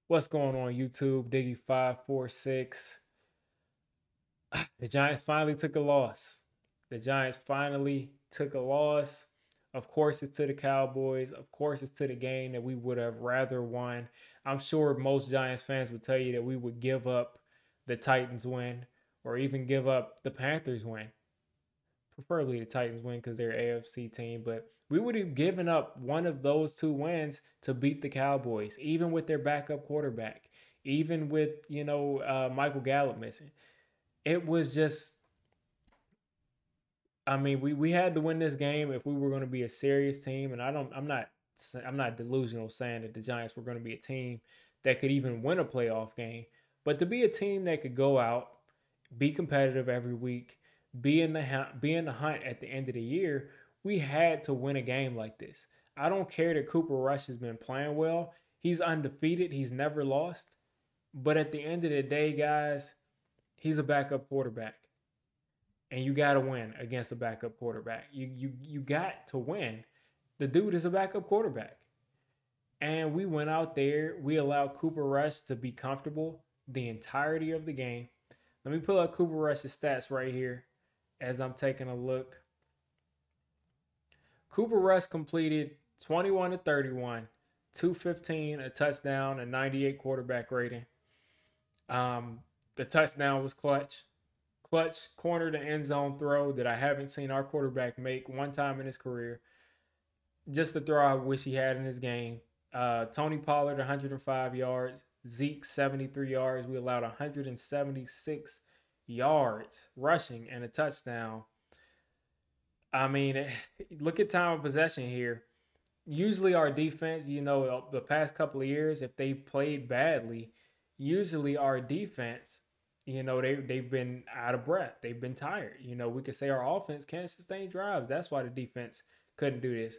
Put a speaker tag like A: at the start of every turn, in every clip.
A: What's going on YouTube? Diggy546. The Giants finally took a loss. The Giants finally took a loss. Of course, it's to the Cowboys. Of course, it's to the game that we would have rather won. I'm sure most Giants fans would tell you that we would give up the Titans win or even give up the Panthers win. Preferably the Titans win because they're an AFC team, but we would have given up one of those two wins to beat the Cowboys, even with their backup quarterback, even with Michael Gallup missing. It was just, I mean, we had to win this game if we were going to be a serious team, and I'm not delusional saying that the Giants were going to be a team that could even win a playoff game, but to be a team that could go out, be competitive every week, be in the hunt at the end of the year, we had to win a game like this. I don't care that Cooper Rush has been playing well. He's undefeated. He's never lost. But at the end of the day, guys, he's a backup quarterback. And you got to win against a backup quarterback. You got to win. The dude is a backup quarterback. And we went out there. We allowed Cooper Rush to be comfortable the entirety of the game. Let me pull up Cooper Rush's stats right here as I'm taking a look. Cooper Rush completed 21 to 31, 215, a touchdown, a 98 quarterback rating. The touchdown was clutch. Clutch corner to end zone throw that I haven't seen our quarterback make one time in his career. Just the throw I wish he had in his game. Tony Pollard, 105 yards. Zeke, 73 yards. We allowed 176 yards rushing and a touchdown. I mean, look at time of possession here. Usually, our defense, the past couple of years, if they've played badly, usually our defense, they've been out of breath. They've been tired. We could say our offense can't sustain drives. That's why the defense couldn't do this.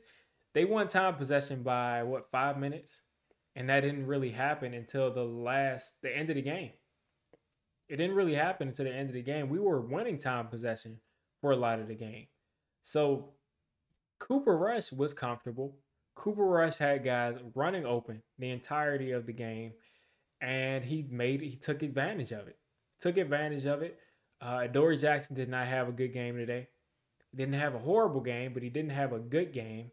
A: They won time possession by 5 minutes, and that didn't really happen until the end of the game. It didn't really happen until the end of the game. We were winning time possession for a lot of the game. So Cooper Rush was comfortable. Cooper Rush had guys running open the entirety of the game, and he took advantage of it. Took advantage of it. Dory Jackson did not have a good game today. He didn't have a horrible game, but he didn't have a good game.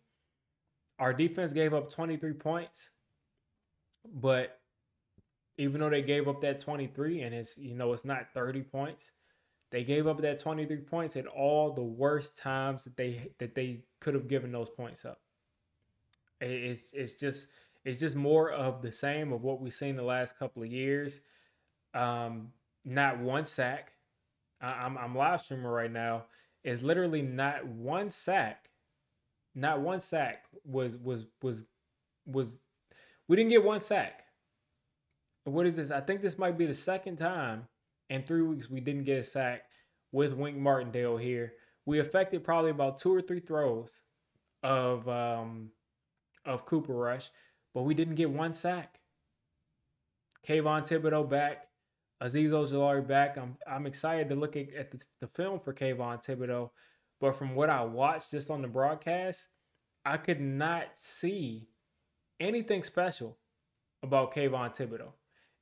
A: Our defense gave up 23 points, but even though they gave up that 23 and it's not 30 points, they gave up that 23 points at all the worst times that they could have given those points up. It's just more of the same of what we've seen the last couple of years. Not one sack. I'm live streaming right now. It's literally not one sack. Not one sack was. We didn't get one sack. What is this? I think this might be the second time in 3 weeks we didn't get a sack with Wink Martindale here. We affected probably about two or three throws of Cooper Rush, but we didn't get one sack. Kayvon Thibodeau back, Azeez Ojulari back. I'm excited to look at the film for Kayvon Thibodeau, but from what I watched just on the broadcast, I could not see anything special about Kayvon Thibodeau.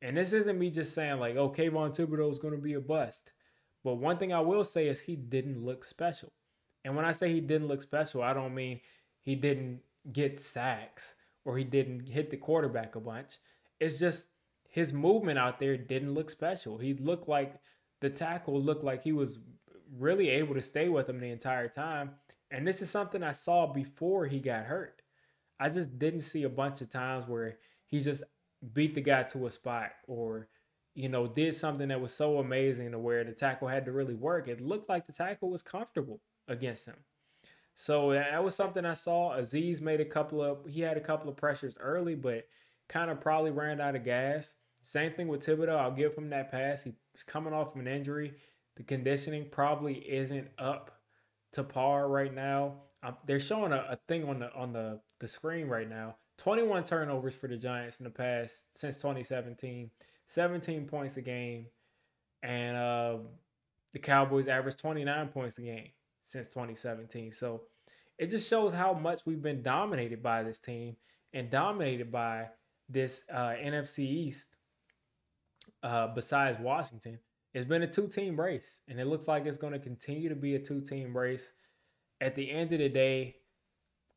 A: And this isn't me just saying like, oh, Kayvon Thibodeau is going to be a bust. But one thing I will say is he didn't look special. And when I say he didn't look special, I don't mean he didn't get sacks or he didn't hit the quarterback a bunch. It's just his movement out there didn't look special. He looked like the tackle looked like he was really able to stay with him the entire time. And this is something I saw before he got hurt. I just didn't see a bunch of times where he just beat the guy to a spot or, did something that was so amazing to where the tackle had to really work. It looked like the tackle was comfortable against him. So that was something I saw. Azeez he had a couple of pressures early, but kind of probably ran out of gas. Same thing with Thibodeau. I'll give him that pass. He's coming off of an injury. The conditioning probably isn't up to par right now. They're showing a thing on the screen right now. 21 turnovers for the Giants in the past since 2017. 17 points a game. And the Cowboys average 29 points a game since 2017. So it just shows how much we've been dominated by this team and dominated by this NFC East, besides Washington, it's been a two-team race, and it looks like it's going to continue to be a two-team race. At the end of the day,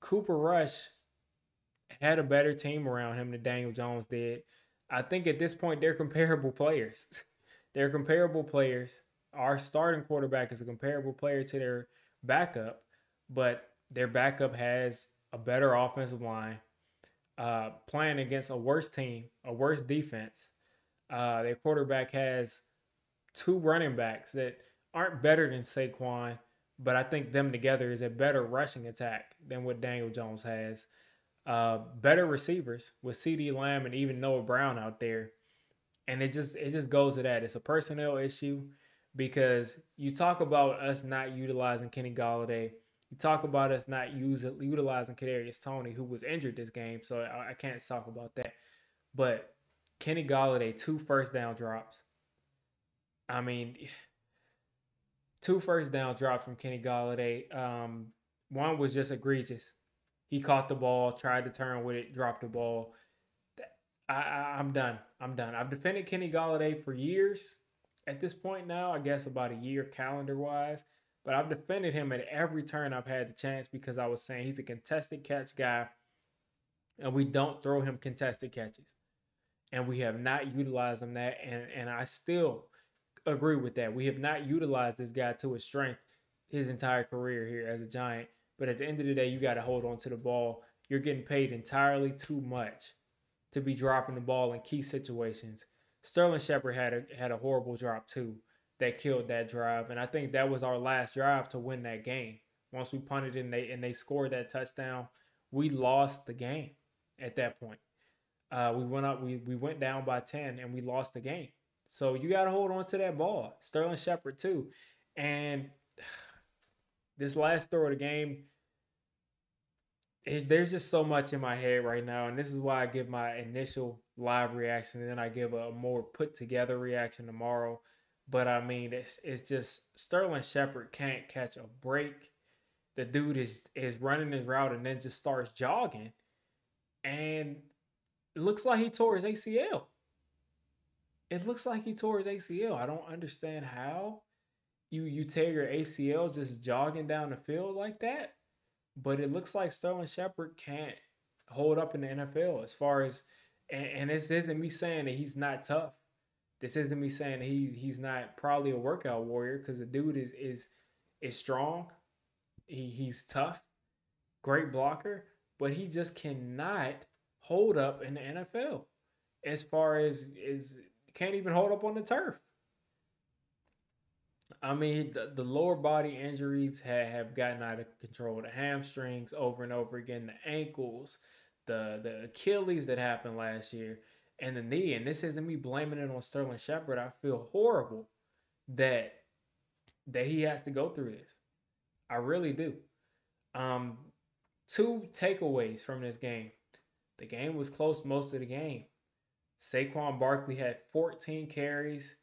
A: Cooper Rush had a better team around him than Daniel Jones did. I think at this point they're comparable players. They're comparable players. Our starting quarterback is a comparable player to their backup, but their backup has a better offensive line, playing against a worse team, a worse defense. Their quarterback has two running backs that aren't better than Saquon, but I think them together is a better rushing attack than what Daniel Jones has. Better receivers with CeeDee Lamb and even Noah Brown out there. And it just goes to that. It's a personnel issue because you talk about us not utilizing Kenny Galladay. You talk about us not utilizing Kadarius Toney, who was injured this game, so I can't talk about that. But Kenny Galladay, 2 first down drops. I mean, 2 first down drops from Kenny Galladay. One was just egregious. He caught the ball, tried to turn with it, dropped the ball. I'm done. I've defended Kenny Galladay for years. At this point now, I guess about a year calendar-wise. But I've defended him at every turn I've had the chance because I was saying he's a contested catch guy, and we don't throw him contested catches. And we have not utilized him that, and I still agree with that. We have not utilized this guy to his strength his entire career here as a Giant. But at the end of the day, you got to hold on to the ball. You're getting paid entirely too much to be dropping the ball in key situations. Sterling Shepard had a horrible drop too that killed that drive, and I think that was our last drive to win that game. Once we punted and they scored that touchdown, we lost the game at that point. We went down by 10 and we lost the game. So you got to hold on to that ball. Sterling Shepard too. And this last throw of the game, there's just so much in my head right now. And this is why I give my initial live reaction and then I give a more put together reaction tomorrow. But I mean, it's just Sterling Shepard can't catch a break. The dude is running his route and then just starts jogging. And it looks like he tore his ACL. It looks like he tore his ACL. I don't understand how you tear your ACL just jogging down the field like that. But it looks like Sterling Shepard can't hold up in the NFL as far as, and this isn't me saying that he's not tough. This isn't me saying that he's not probably a workout warrior, because the dude is strong. He's tough, great blocker, but he just cannot hold up in the NFL as far as can't even hold up on the turf. I mean, the lower body injuries have gotten out of control. The hamstrings over and over again, the ankles, the Achilles that happened last year, and the knee. And this isn't me blaming it on Sterling Shepard. I feel horrible that he has to go through this. I really do. 2 takeaways from this game. The game was close most of the game. Saquon Barkley had 14 carries.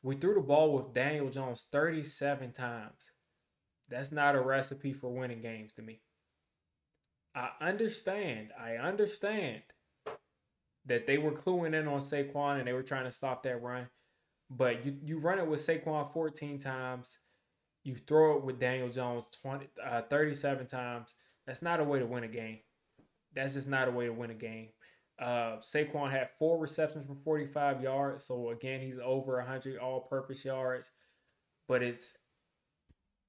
A: We threw the ball with Daniel Jones 37 times. That's not a recipe for winning games to me. I understand that they were cluing in on Saquon and they were trying to stop that run. But you run it with Saquon 14 times. You throw it with Daniel Jones 37 times. That's not a way to win a game. That's just not a way to win a game. Saquon had 4 receptions for 45 yards. So, again, he's over 100 all-purpose yards. But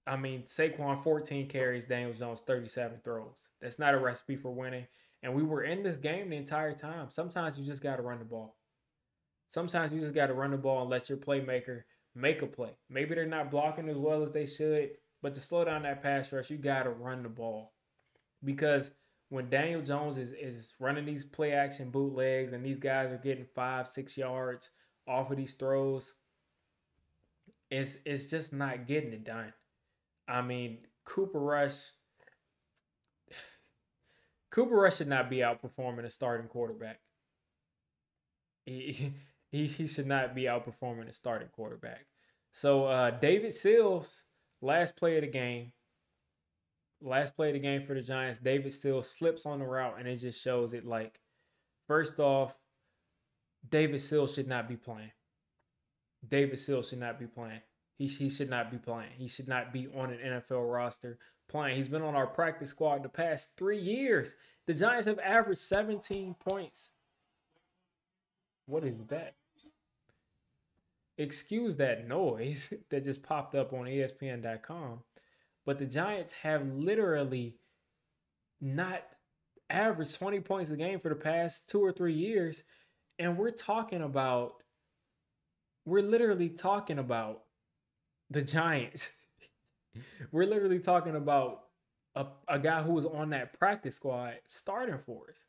A: Saquon 14 carries, Daniel Jones 37 throws. That's not a recipe for winning. And we were in this game the entire time. Sometimes you just got to run the ball. Sometimes you just got to run the ball and let your playmaker make a play. Maybe they're not blocking as well as they should, but to slow down that pass rush, you got to run the ball. Because when Daniel Jones is running these play action bootlegs and these guys are getting 5-6 yards off of these throws, it's just not getting it done. I mean, Cooper Rush should not be outperforming a starting quarterback. He should not be outperforming a starting quarterback. So David Sills, last play of the game for the Giants, David Sills slips on the route, and it just shows it. Like, first off, David Sills should not be playing. David Sills should not be playing. He should not be playing. He should not be on an NFL roster playing. He's been on our practice squad the past 3 years. The Giants have averaged 17 points. What is that? Excuse that noise that just popped up on ESPN.com. But the Giants have literally not averaged 20 points a game for the past 2 or 3 years. And we're literally talking about the Giants. We're literally talking about a guy who was on that practice squad starting for us.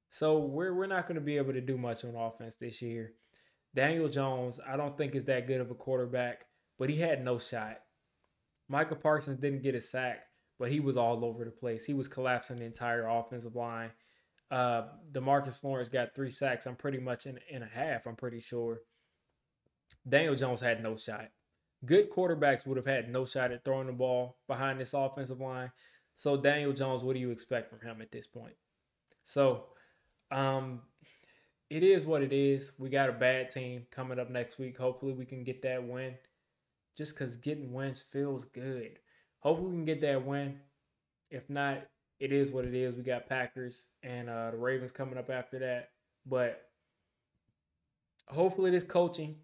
A: So we're not going to be able to do much on offense this year. Daniel Jones, I don't think is that good of a quarterback, but he had no shot. Micah Parsons didn't get a sack, but he was all over the place. He was collapsing the entire offensive line. DeMarcus Lawrence got 3 sacks. I'm pretty much in a half, I'm pretty sure. Daniel Jones had no shot. Good quarterbacks would have had no shot at throwing the ball behind this offensive line. So Daniel Jones, what do you expect from him at this point? So it is what it is. We got a bad team coming up next week. Hopefully we can get that win. Just because getting wins feels good. Hopefully we can get that win. If not, it is what it is. We got Packers and the Ravens coming up after that. But hopefully this coaching,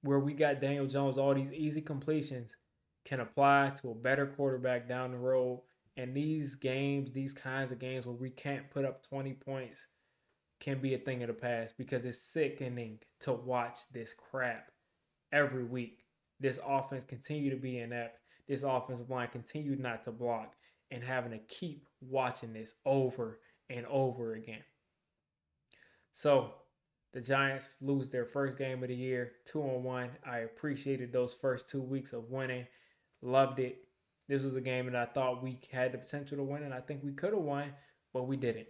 A: where we got Daniel Jones, all these easy completions, can apply to a better quarterback down the road. And these games, these kinds of games where we can't put up 20 points can be a thing of the past, because it's sickening to watch this crap every week. This offense continue to be inept. This offensive line continue not to block, and having to keep watching this over and over again. So the Giants lose their first game of the year, 2-1. I appreciated those first 2 weeks of winning. Loved it. This was a game that I thought we had the potential to win, and I think we could have won, but we didn't.